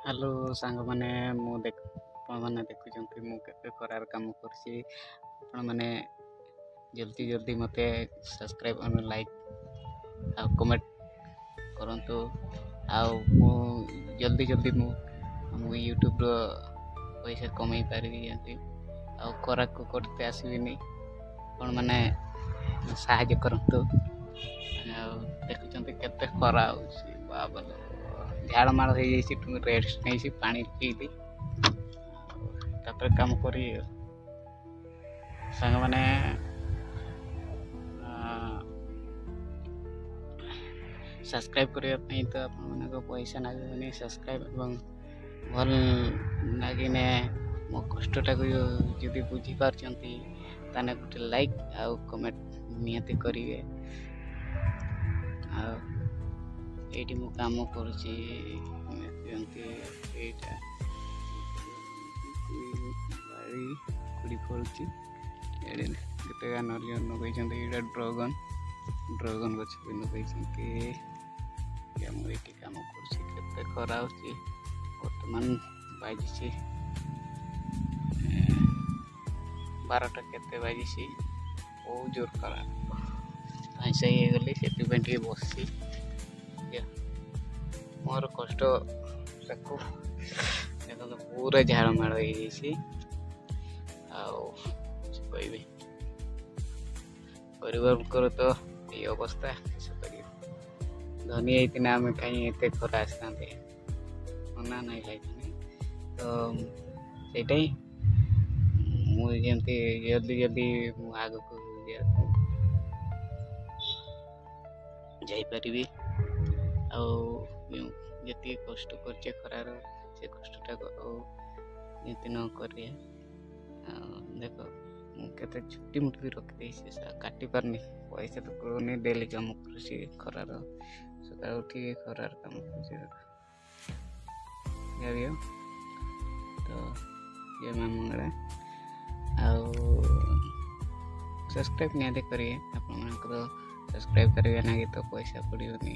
Hello सांग मैंने मैंने देखुं मु करार काम कर जल्दी जल्दी मते सब्सक्राइब और लाइक आ कमेंट करंतु मु जल्दी जल्दी मु यूट्यूब रो पैसा कमाई पारि जंती आ करा को करते आसबिनी कौन माने साहाय्य करंतु देखुं केते खरा बाबा झाड़ माड़ हो रेस्ट नहीं पानी पीली तापर काम करी सांग मैंने सब्सक्राइब करने तो आप पैसा ना सब्सक्राइब भल लगिने मो कष्टा को जदि बुझी पार्टी ताने गोटे लाइक आउ कमेंट नियति करेंगे ये मु काम करुँची कुड़ी फलुची केते नलियन लगे ड्रगन ड्रगन गछ भी लगे ये काम करते खरा बर्तमान बाजी 12टा केते बाजी बहुत जोर खरा ऐसा ही गली से बस मोर कष्ट पूरा झाड़ माड़ हो गरीब तो ये अवस्था धनी होती आम कहीं खरा आसता मना ना खाई तो सही मुझे जल्दी जल्दी आग को जापरि जी कष्ट कर खरार से कष्टा ये न कर देख मुझे छुट्टी मुट्टी भी रखी काटी पारनी पैसा तो करूनी डेली कम कर खरार सका उठी खरार कम कर तो ये माँ मंगला सब्सक्राइब निहाती करेंगे आप सब्सक्राइब करेंगे ना कि तो पैसा पड़ोनी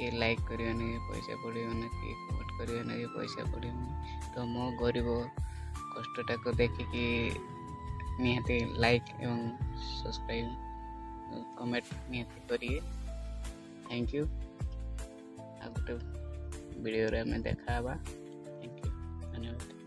कि लाइक करेंगे पैसा पड़ोना कि कमेंट करेंगे कि पैसा पड़ोनी तो मो गरीब कष्टा को देखिकी निहाती लाइक एवं सब्सक्राइब कमेंट निहाती करिए थैंक यू आ गोटे वीडियो रे हमें देखा थैंक यू धन्यवाद।